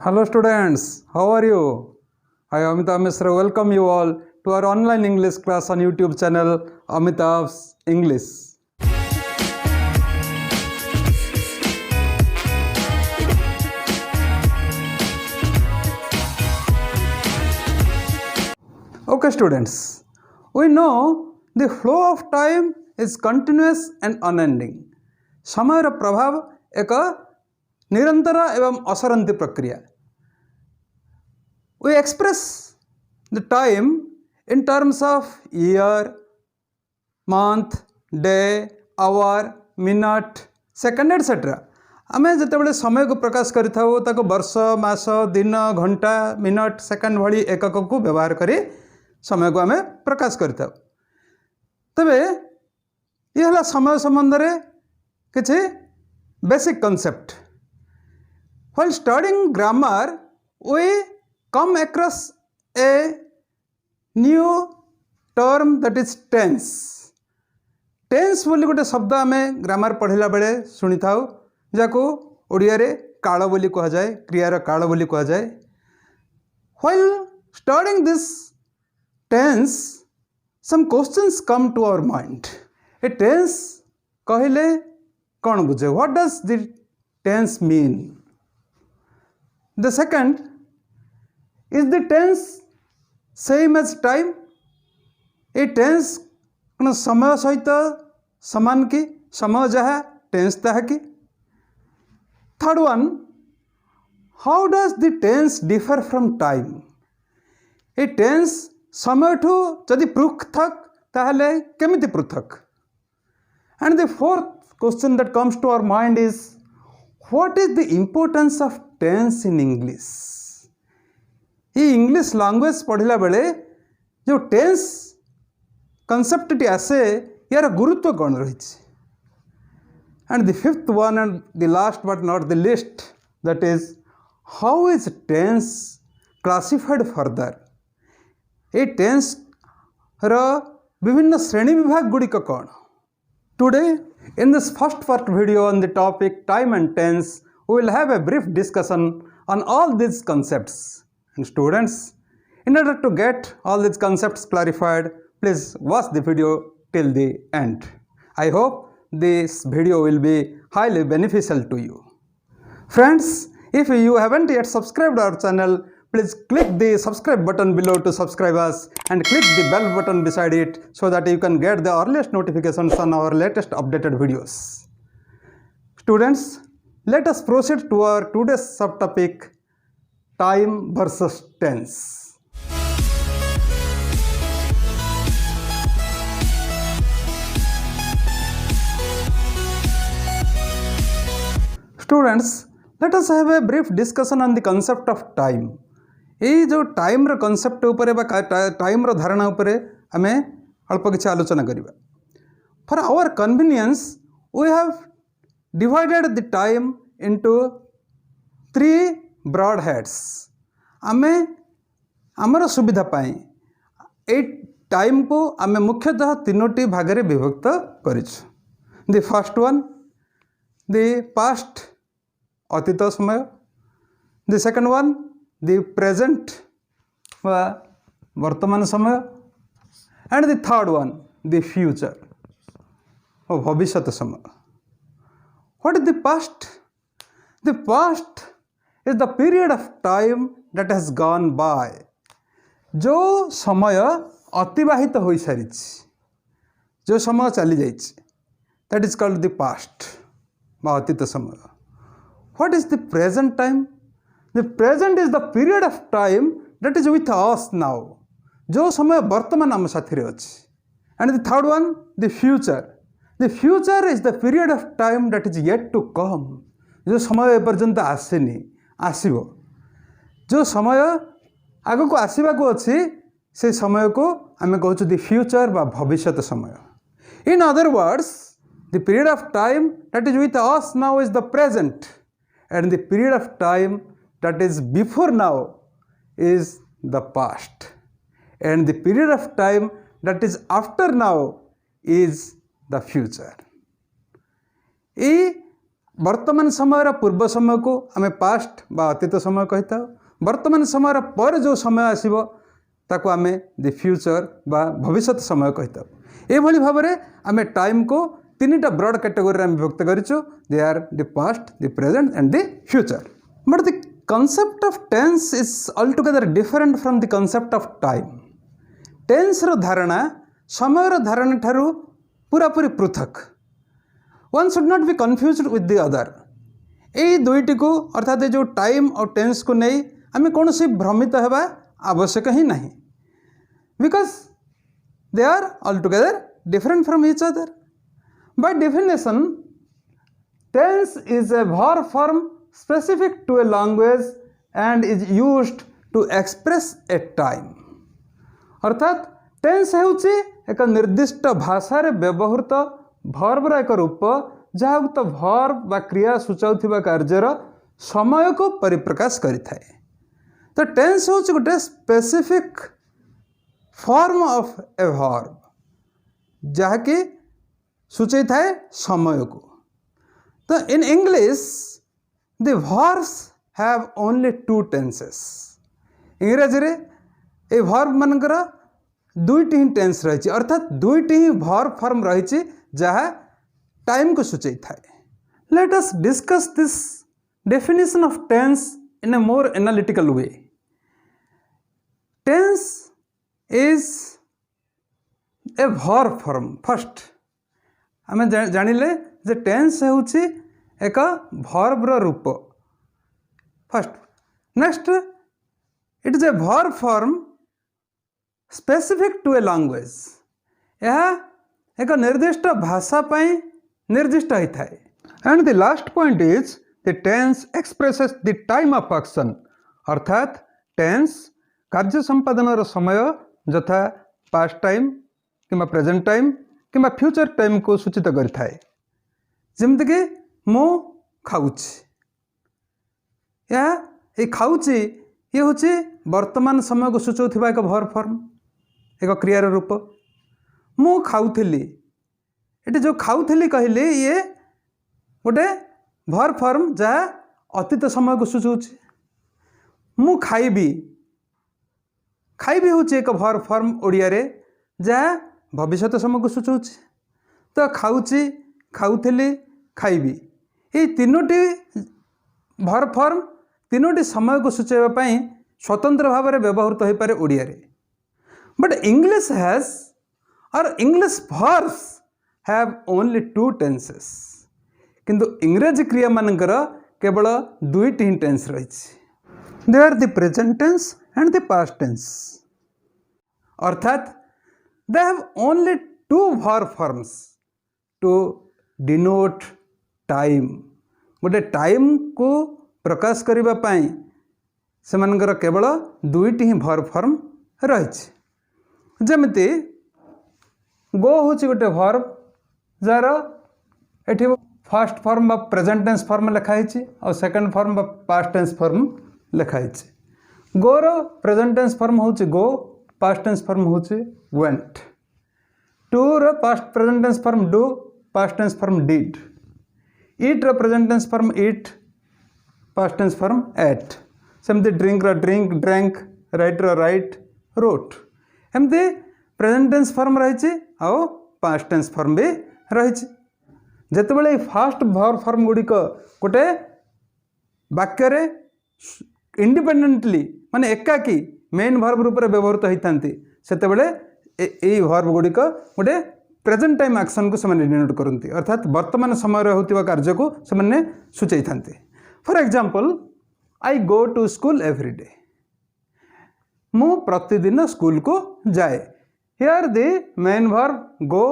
Hello students, how are you? I am Amitabh Misra. Welcome you all to our online English class on YouTube channel Amitabh's English. Okay students, we know the flow of time is continuous and unending. ସମୟର ପ୍ରଭାବ ଏକ ନିରନ୍ତର ଏବଂ ଅସରନ୍ତି ପ୍ରକ୍ରିୟା. We express the time in terms of year, month, day, hour, minute, second, etc. आमे जेतेबेले समय को प्रकाश करिथाउ ताको वर्ष, मास, दिन, घंटा, मिनट, सेकंड भली एकक को व्यवहार करी समय को आमे प्रकाश करिथाउ. तबे ये हला समय संबंध रे किछि basic concept. While studying grammar, we come across a new term that is tense. Tense बोली गोटे शब्द आमे ग्रामर पढ़िला बेले सुनी थाउ जाको ओडिया रे काल बोली कहा जाए, क्रियार काल बोली कहा जाए. While studying this tense, some questions come to our mind. A tense कहले कौन बुझे? What does the tense mean? The second, is the tense same as time? A tense कौन समय सहित समान की? समय जहाँ tense ताहा की? Third one, how does the tense differ from time? A tense समय ठू जदि पृथक ताहले केमिति पृथक? And the fourth question that comes to our mind is, what is the importance of tense in English? ये इंग्लिश लैंग्वेज पढ़िला बेले जो टेंस कॉन्सेप्ट टी आसे यार गुरुत्व कौन रही? And the fifth one and the last but not the least, that is, how is tense classified further? ये tense रा विभिन्न श्रेणी विभाग गुड़िक कौन? Today, in this first part video on the topic time and tense, we will have a brief discussion on all these concepts. And students, in order to get all these concepts clarified, please watch the video till the end. I hope this video will be highly beneficial to you. Friends, if you haven't yet subscribed our channel, please click the subscribe button below to subscribe us and click the bell button beside it so that you can get the earliest notifications on our latest updated videos. Students, let us proceed to our today's subtopic, time versus tense. Students, let us have a brief discussion on the concept of time. ये जो time रो concept उपरे बा time रो धारणा उपरे आमे अल्प किछि आलोचना करिबा. For our convenience we have divided the time into three broad heads. आमे हमर सुविधा पाई ए टाइम को आमे मुख्यतः तीनोटी भाग रे विभक्त करिछु. The first one, the past अतीत समय. The second one, the present वर्तमान समय. and the third one, the future भविष्यत समय. What is the past? The past is the period of time that has gone by. जो समय अतिबाहित हो सारी, जो समय चली जाइए, that is called the past अतीत समय. What is the present time? The present is the period of time that is with us now. जो समय वर्तमान आम साथी रे अछि. And the third one, the future. The future is the period of time that is yet to come. जो समय पर्यंत आसेनी, आसीबो. जो समय आगो को आसीबा को अछि से समय को आमे कहछु the future बा भविष्यत समय. In other words, the period of time that is with us now is the present, and the period of time that is before now is the past, and the period of time that is after now is the future. ये वर्तमान समय पूर्व समय को आम past बा अतीत समय कही था। वर्तमान समय पर जो समय आसीबो ताको आम द फ्यूचर बा भविष्य समय कही था। एभली भाव में आम टाइम को तीनटा ब्रॉड कैटेगरी में विभक्त करिछु। They are the past, the present and the future. But the concept of tense is altogether different from the concept of time. Tense रो धारणा समय रो धारणा ठारू पूरा पूरी पृथक। One should not be confused with the other. यही दुईटी को अर्थात जो टाइम और टेन्स को नहीं आम कौन सी भ्रमित होगा आवश्यक ही नहीं, because they are altogether different from each other. By definition, tense is a verb form specific to a language and is used to express a time. अर्थात टेन्स होउछि एक निर्दिष्ट भाषा रे व्यवहृत भर्बर एक रूप जहाँ उक्त भर्ब बा क्रिया सूचाउथिबा कार्यर समय को परिप्रकाश करिथाए। तो टेन्स होउछि गोटे specific form of A verb जहाँ कि सूचई थाए समय को। तो in English the verbs have only two tenses. इंग्रजी रे ए verb मानकर दुईटी ही टेन्स रही, अर्थात दुईटी ही verb form रही जहाँ टाइम को सूचई थाए। Let us discuss this definition of tense in a more analytical way. Tense is a verb form. First आम जानिले जे टेन्स होउछि एक verb रो रूप। First next it is a verb form specific to a language. यह एक निर्दिष्ट भाषा पाई निर्दिष्ट होता है। And the last point is the tense expresses the time of action. अर्थात टेन्स कार्य संपादन समय यथा पास्ट टाइम कि प्रेजेंट टाइम कि फ्यूचर टाइम को सूचित करता है। जमती कि मु खाऊची, या खाऊची ये हूँ वर्तमान समय को सूचाउथिबा एक verb form, एक क्रियार रूप। मु खाऊथली, ये जो खाऊथली कहले ये गोटे verb form जहाँ अतीत समय को सूचाउछि। मु खाइबी, खाइबी हूँ एक verb form ओडिया रे जहाँ भविष्य समय को सूचाउछि। तो खाऊची, खाऊथली, खाइबी ये तीनोटी verb form तीनोटी समय को सूचाइबा स्वतंत्र भाव में व्यवहृत हो पारे ओडिया रे। But English has or English verbs have only two tenses. किंतु इंग्रजी क्रिया मानकर केवल दुईटी ही टेन्स रही। They are the present tense and the past tense. अर्थात they have only two verb forms to denote time. गोटे टाइम को प्रकाश करबा पई सेमानकर केवल दुईटी ही verb form रही। जमिति गो हूँ गोटे verb जार एठी फर्स्ट फॉर्म बा प्रेजेंट टेंस फॉर्म लिखाई और सेकंड फॉर्म बा पास्ट टेंस फॉर्म लिखाई। गो रो प्रेजेंट टेंस फॉर्म हूँ गो, पास्ट टेंस फॉर्म हूँ वेंट। टू रो past present tense form do, past tense form did. Eat रो present tense form eat, past tense form ate. सेमती drink रो drink drank, write रो write wrote. एमती present tense form रही और past tense form भी रही। जितेबाला फास्ट वर्ब फॉर्म गुड़िक गोटे वाक्य इंडिपेंडेंटली माने एकाकी मेन वर्ब रूप में व्यवहृत होती से वर्ब गुड़िक गोटे प्रेजेंट टाइम एक्शन को से डिनोट करती, अर्थात वर्तमान समय होता कार्य को से सूचाई था। For example I go to school every day. मु प्रतिदिन स्कूल को जाए। Here the main verb go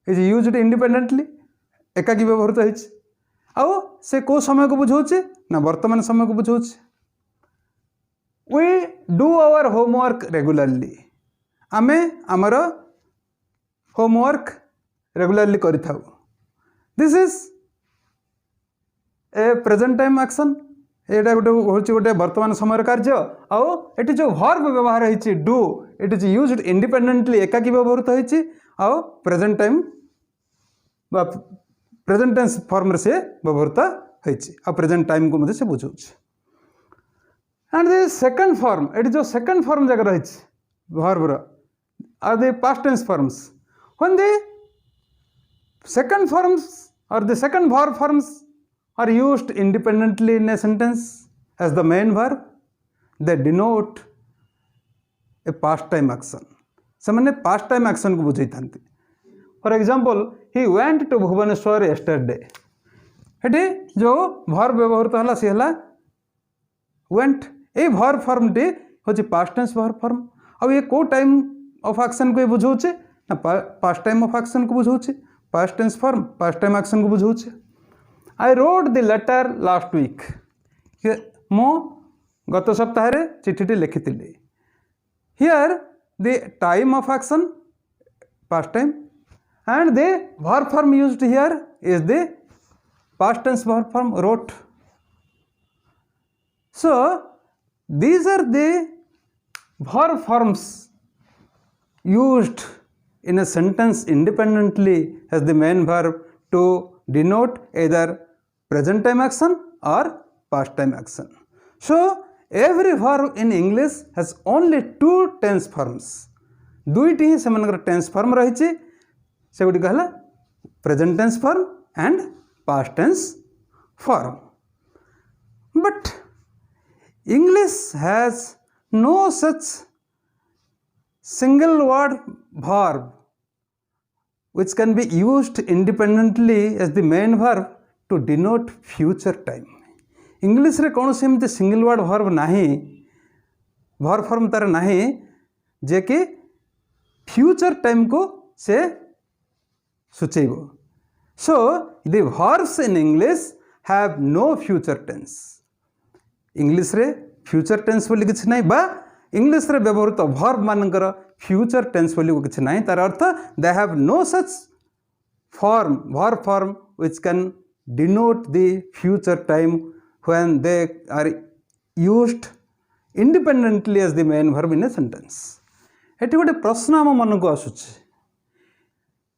is used independently, एकाकी व्यवहृत हो से को समय को बुझाऊे ना वर्तमान समय को बुझाऊे। We do our homework regularly. आमे आमर होमवर्क रेगुलरली करि थाउ। This is a present time action. एटा गोटे हूँ गोटे वर्तमान समय कार्य। आउ एटी जो वर्ब व्यवहार होती do, it is used independently, एकाकी व्यवहृत होती। आउ present time present tense form से व्यवहृत होइछि आ प्रेजेंट टाइम को मते से बुझौछि एंड द सेकंड फॉर्म एटी जो सेकंड फॉर्म जगह रहिछि वर्ब रो are the past tense forms when the second forms or the second verb forms are used independently in a sentence as the main verb, they denote a past time action. ସେମାନେ past time action को बुझाइଥାନ୍ତି. For example, he went to Bhubaneswar yesterday. ଏଠି जो verb ବ୍ୟବହୃତ ହେଲା ସେ ହେଲା went. ए verb form T होची past tense verb form. ଆଉ ये को time of action को बुझाउछे ना past time of action को बुझाउछे. past tense form past time action को बुझाउछे. I wrote the letter last week. मो गत सप्ताह रे चिठीटी लिखिथिली. Here the time of action past time and the verb form used here is the past tense verb form wrote. So these are the verb forms used in a sentence independently as the main verb to denote either present time action or past time action. So every verb in English has only two tense forms. दुईटी he सेमानकर tense form रही से गुडी कहला present tense form and past tense form. But English has no such single word verb which can be used independently as the main verb to denote future time. English रे कौन से एमती single word verb नहीं verb form तार नहीं जे कि future time को से सूचेबो. So the verbs in English have no future tense. English रे future tense बोली किछ नहीं बा इंग्लिश रे व्यवहृत वर्ब मानकर फ्यूचर टेंस बोली किछि नाही तार अर्थ they have no such form verb form which can denote the future time when they are used independently as the main verb in a sentence. एटी गोटे प्रश्न आम मन को आसुछि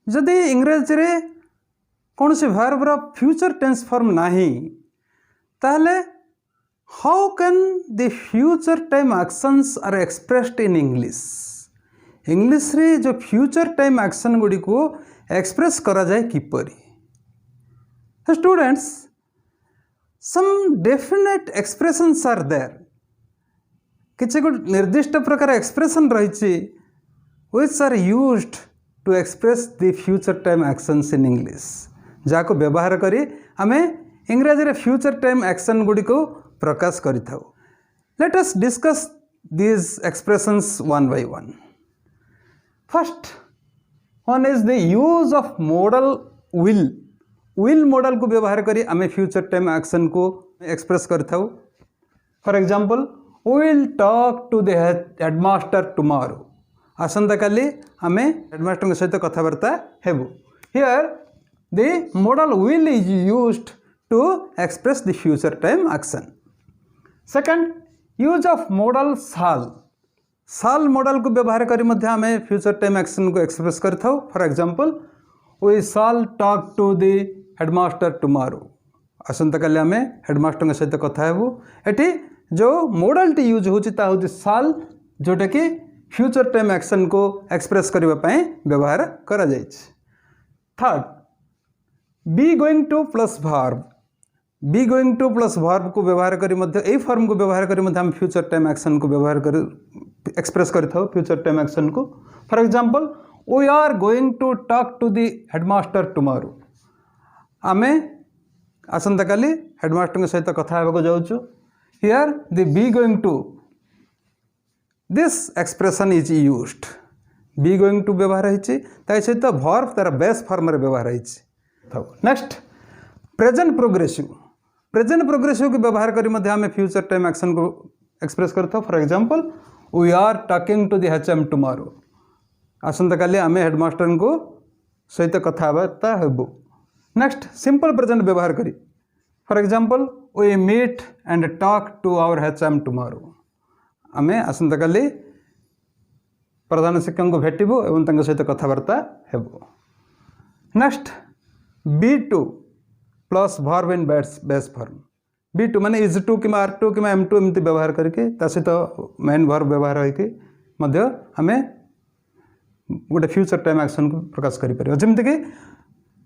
जदि इंग्रेजी रे कौन से वर्ब रो फ्यूचर टेंस फॉर्म नाही ताहले how can the future time actions are expressed in English? English रे जो future time action गुडी को express करा जाए किपरि. Students, some definite expressions are there. किछि को निर्दिष्ट प्रकार expression रहिछि which are used to express the future time actions in English. जाको व्यवहार करी हमें इंग्रजी रे future time action गुडी को प्रकाश करिथाउ. Let us discuss these expressions one by one. First one is the use of modal will. Will modal को व्यवहार करी हमें future time action को express करिथाउ. For example, we will talk to the headmaster tomorrow. आसंता काली हमें headmaster के सहित कथाबार्ता हेबु. Here the modal will is used to express the future time action. Second, use of modal shall. Shall modal को व्यवहार करी मध्य हमें फ्यूचर टाइम एक्शन को एक्सप्रेस करथाउ. For example, we shall talk to the headmaster tomorrow. आसंता काली हमें हेडमास्टर के सहित कथा हेबु. एठी जो modal टी यूज होची ता होची shall जोटा कि फ्यूचर टाइम एक्शन को एक्सप्रेस करबा पई व्यवहार करा जायछि. Third, be going to plus verb. Be going to plus verb को व्यवहार करी मध्य ए फॉर्म को व्यवहार करी मध्य हम फ्यूचर टाइम एक्शन को व्यवहार कर एक्सप्रेस करिथाउ फ्यूचर टाइम एक्शन को. For example, we are going to talk to the headmaster tomorrow. आमे आसंता काली हेडमास्टर के सहित कथा हेबाको जाउछु. Here the be going to this expression is used. Be going to व्यवहार होइछि ताई सहित वर्ब तार बेस फॉर्म रे व्यवहार होइछि. Next, present progressive. Present progressive को व्यवहार करी मध्य हमें फ्यूचर टाइम एक्शन को एक्सप्रेस करता. For example, we are talking to the HM tomorrow. आसंता काली आम हेडमास्टर को सहित कथबार्ता हेबु. नेक्स्ट, सिंपल प्रेजेंट व्यवहार करी. For example, we meet and talk to our HM tomorrow. आम आसंता काली प्रधान शिक्षक को भेटबू एवं सहित कथबार्ता हेबु. Next, be to plus verb in base form B2 माने इज टू कि R2 कि M2 एमती व्यवहार करके ता सहित मेन वर्ब व्यवहार होइके मध्य हमें गोटे फ्यूचर टाइम एक्शन को प्रकाश करि परियो जेमति कि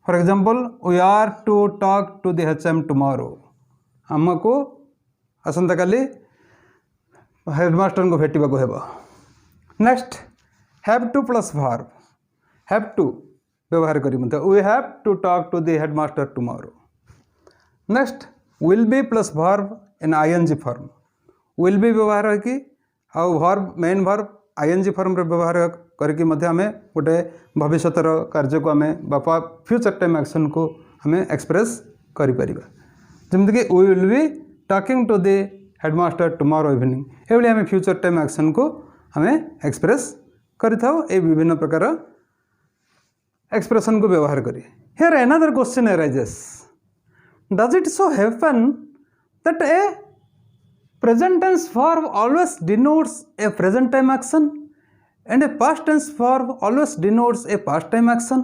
for example we are to talk to the HM tomorrow हमको आसंता काली हेडमास्टर को भेटिबा को हेबो next have to plus verb have to व्यवहार करी मते we have to talk to the headmaster tomorrow next will be plus verb in ING form will be व्यवहार है कि आउ verb main verb ING form रे व्यवहार करके मध्य हमें गोटे भविष्यतर कार्य को हमें बापा फ्यूचर टाइम एक्शन को हमें एक्सप्रेस करि परिबा जेमति कि we will be talking to the headmaster tomorrow evening एभली हमें फ्यूचर टाइम एक्शन को हमें एक्सप्रेस करिथाउ ए विभिन्न प्रकार एक्सप्रेशन को व्यवहार करी here another question arises does it so happen that a present tense verb always denotes a present time action and a past tense verb always denotes a past time action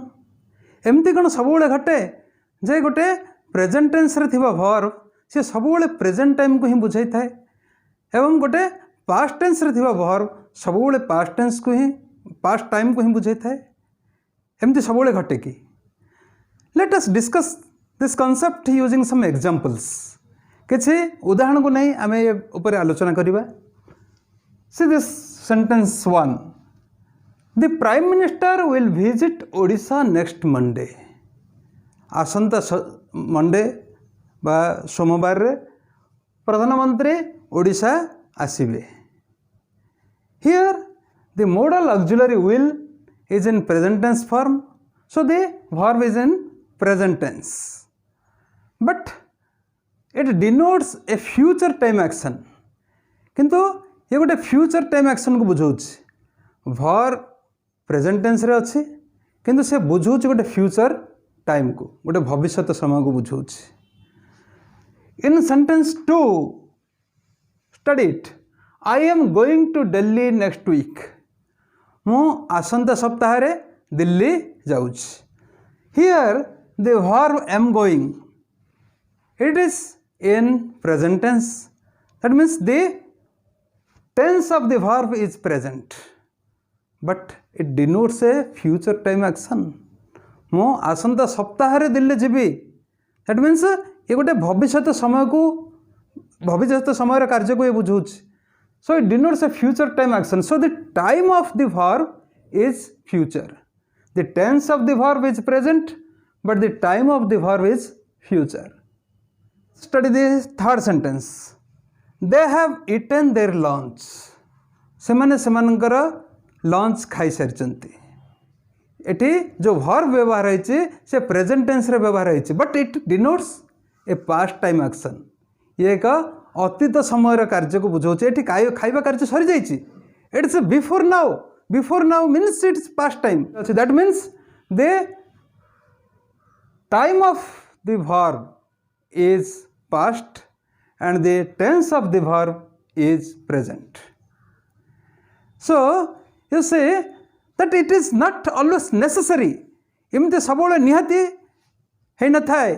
एमती कौन सब घटे जे गोटे present tense रे थिबा verb से सब present time को ही बुझाई थाए एवं गोटे पास्ट टेंस रे थिबा वर्ब सब पास्ट टेंस को ही पास्ट टाइम को ही बुझाई थाए एमती सब घटे कि let us discuss this concept using some examples किसी उदाहरण को नहीं आम ये ऊपर आलोचना करवा see this sentence 1 the prime minister will visit Odisha next Monday आसंता मंडे बा सोमवार रे प्रधानमंत्री ओडिशा आसीबे here the modal auxiliary will is in present tense form so the verb is in present tense but it denotes a future time action किंतु ये गोटे future time action को बुझाउछ वर्ब प्रेजेंट टेंस रे अछि किंतु से बुझाउछ गोटे फ्यूचर टाइम को गोटे भविष्यत समय को बुझाउछ in sentence 2 study it I am going to Delhi next week मु आसंता सप्ताह रे दिल्ली जाउछ here the verb am going it is in present tense that means the tense of the verb is present but it denotes a future time action मु आसंता सप्ताह रे दिल्ली जीवी दैट मीन्स ये गोटे भविष्यत समय को भविष्यत समय कार्य को ये बुझाउछ so it denotes a future time action so the time of the verb is future the tense of the verb is present but the time of the verb is future study the third sentence they have eaten their lunch semane semanଙ୍କର lunch खाई सारिचंती eighty जो verb व्यवहार होइছে से present tense रे व्यवहार होइছে but it denotes a past time action ये एक अतीत समय कार्य को बुझाऊे ये खाइबा कार्य सरी जाइए it is before now means it's past time that means the time of the verb is past and the tense of the verb is present so you say that it is not always necessary एमती सब निहाती है न थाए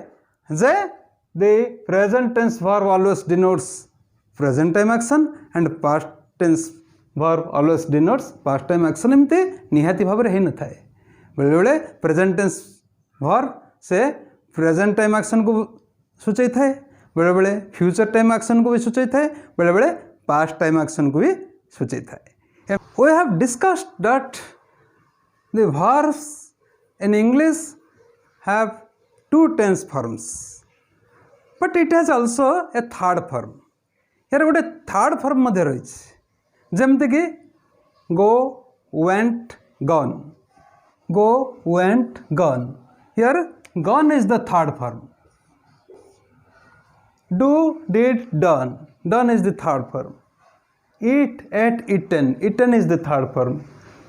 जे the present tense verb always denotes present time action and past tense verb always denotes past time action एमती निहाती भाव में न थाए बेले बेले प्रेजेंट टेंस वर्ब से प्रेजेंट टाइम एक्शन को सूचाई थाए बेले बेले फ्यूचर टाइम एक्शन को भी सूचाई थाए बेले बेले पास्ट टाइम एक्शन को भी सूचाई थाए we have discussed that the verbs in English have two tense forms but it has also a third form यार गोटे थर्ड फॉर्म मध्य रही जमती कि go went gone here gone is the third form do did done is the third form eat ate eaten is the third form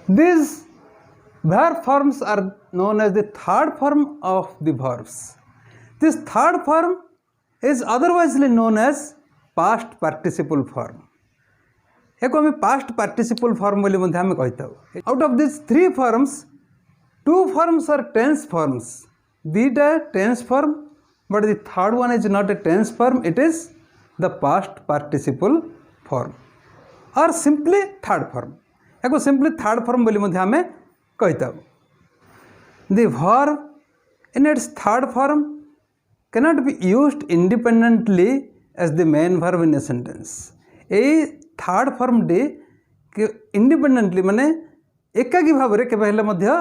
these verb forms are known as the third form of the verbs this third form is otherwise known as past participle form एक हमें past participle form बोली मध्य हमें कहता हूँ out of these three forms two forms are tense forms दीटा tense form but the third one is not a tense form, it is the past participle form or simply third form. याको simply third form बोली मध्य हमें कहता हूँ. The verb in its third form cannot be used independently as the main verb in a sentence. A third form D independently माने एकाकी भाव रे केबे हेले मध्य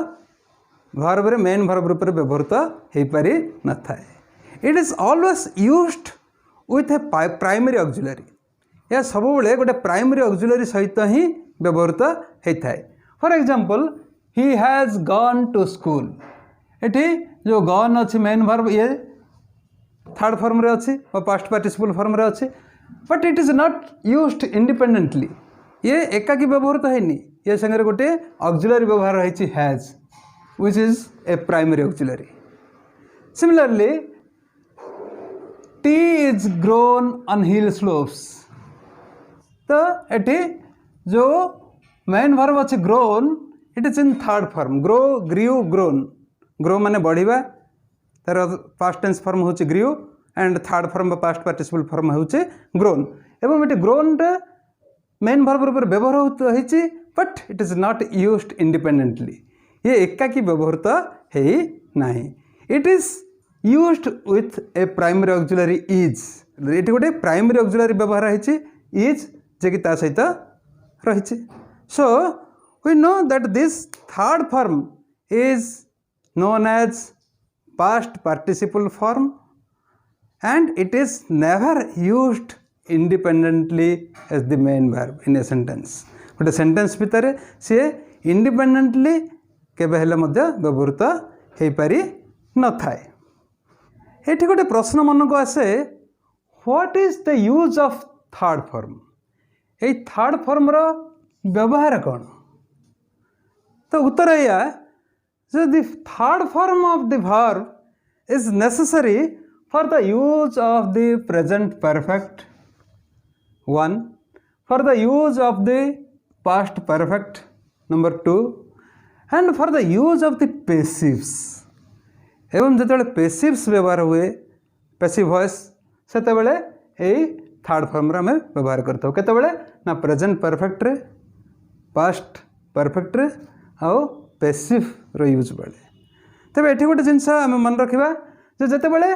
verb रे main verb रूप रे व्यवहृत हेई पारि न थाए. It is always used with a primary auxiliary. या सब बेले गोटे प्राइमरी ऑक्सिलरी सहित ही व्यवहृत होता है. For example he has gone to school. एठी जो गॉन अच्छी मेन वर्ब ये थर्ड फॉर्म रे अच्छी और पास्ट पार्टिसिपल फॉर्म रे अच्छी, but it is not used independently. ये एकाकी व्यवहृत हैनी, ये संगे गोटे ऑक्सिलरी व्यवहार रही has which is a primary auxiliary. Similarly tea is grown on hill slopes. तो एटी जो मेन वर्ब अच्छे grown it is in third form. Grow grew grown. Grow माने बढ़िबा तार पास्ट टेंस फॉर्म होची grew and third form past participle form होची grown. एवं एटी ग्रोन मेन वर्ब रूप व्यवहृत होईची but it is not used independently. ये एकाकी व्यवहृत है नहीं. It is used with A primary auxiliary is. ये गोटे प्राइमरी ऑक्सिलरी व्यवहार है इज जे कि ता सहित रही. So we know that this third form is known as past participle form and it is never used independently as the main verb in a sentence. गोटे sentence भितर सी इंडिपेंडेंटली केबे हेले मध्य व्यवहृत हो पारि न थाए. एठी गोटे प्रश्न मन को आसे, what is the use of third form. ये थर्ड फॉर्म रो व्यवहार कौन. तो उत्तर या जो the third form of the verb is necessary for the use of the present perfect. One, for the use of the past perfect. Number two, and for the use of the passives. एवं जो passives व्यवहार हुए passive voice से third form रे हमें व्यवहार करते केतबेले ना प्रेजेंट परफेक्ट रे, पास्ट परफेक्ट रे आउ पेसिव रो यूज बेले. तबे एठी गोटे जिनस आम मन रखिबा जे जेतेबेले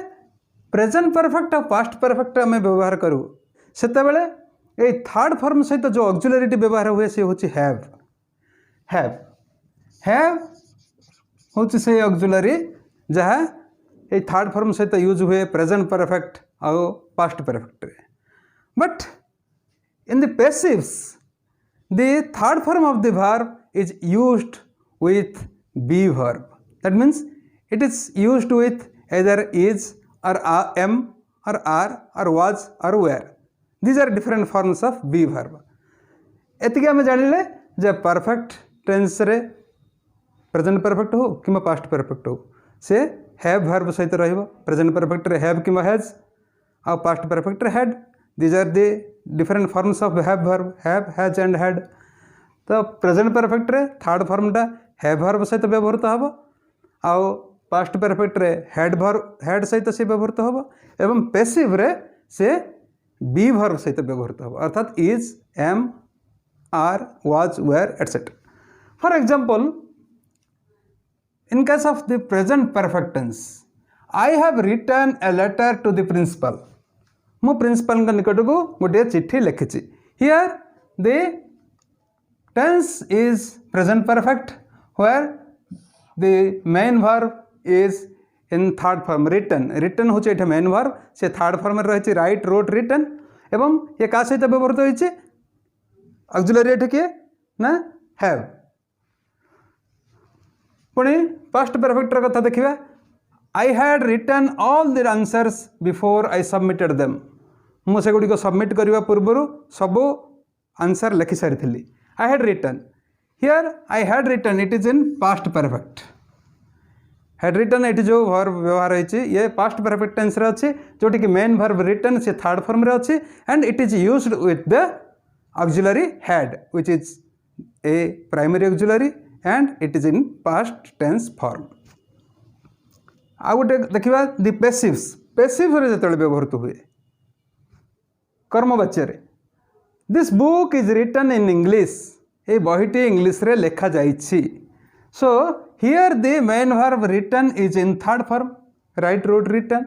प्रेजेंट परफेक्ट और पास्ट परफेक्ट आम व्यवहार करूँ सेतेबेले ए थर्ड फॉर्म सहित जो ऑक्सिलरी व्यवहार हुए सी होची हैव. हैव हैव होची से ऑक्सिलरी जहाँ ये थर्ड फॉर्म सहित यूज हुए प्रेजेंट परफेक्ट और पास्ट परफेक्ट रे. But in the passives, the third form of the verb is used with be verb. That means it is used with either is or am or are or was or were. These are different forms of be verb. एतिके आम जानिले जे perfect tense रे present perfect हो कि past perfect हो से have verb सहित रहिबो. Present perfect रे have कि हैज और पास्ट परफेक्ट रे had. These are the different forms of have verb, have, has and had. तो प्रेजेंट परफेक्ट रे थर्ड फॉर्मटा हैव वर्ब सहित व्यवहृत हम आउ पास्ट परफेक्ट रे हैड सहित से व्यवहृत हम एवं पैसिव रे से बी वर्ब सहित व्यवहृत हम अर्थात is, am, are, was, were etcetera. For example in case of the present perfect tense, I have written a letter to the principal. मो प्रिंसिपल निकट को गोटे चिट्ठी लिखी. Here the tense is present perfect where the main verb is in third form written. Written होचे एठे main verb से third form में रही राइट, रोट, रिटन एवं ये का सहित व्यवहृत होइছে ऑक्सिलरी एठे के ना हैव. पुणी पास्ट परफेक्ट र कथा देखिबा. I had written all the answers before I submitted them. मु से गुडी को सबमिट करबा पूर्वरु सबो आंसर लिखि सारी थली. I had written. Here I had written, it is in past perfect. had written eighty जो वर्ब व्यवहार होइछि ये पास्ट परफेक्ट टेंस रे अछि जोटी कि मेन वर्ब रिटन से थर्ड फॉर्म रे अछि and it is used with the auxiliary had which is a primary auxiliary and it is in past tense form. आ गोटे देखा दि पेसिव्स. पैसिव रे जतले व्यवहृत हुए कर्मवाच्य रे this book is written in English ए बहीटी इंग्लिश रे लेखा जाइछि so here the main verb written is in third form write wrote written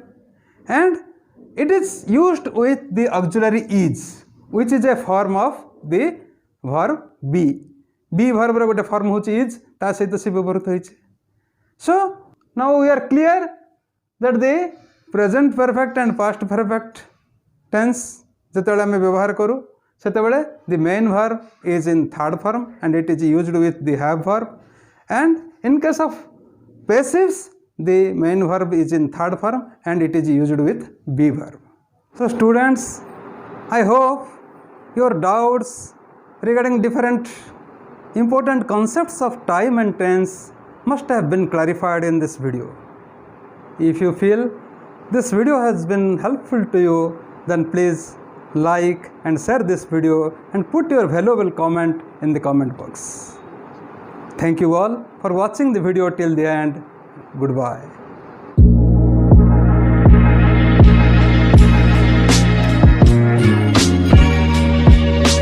and it is used with the auxiliary is which is a form of the verb be verb रो गोटे form होची is ता सहित से व्यवहृत होइछे so now we are clear that the present perfect and past perfect tense जेतेबेले हम व्यवहार करू सेतेबेले the main verb is in third form and it is used with the have verb and in case of passives the main verb is in third form and it is used with be verb. So students, I hope your doubts regarding different important concepts of time and tense must have been clarified in this video. If you feel this video has been helpful to you, then please like and share this video and put your valuable comment in the comment box. Thank you all for watching the video till the end. Goodbye.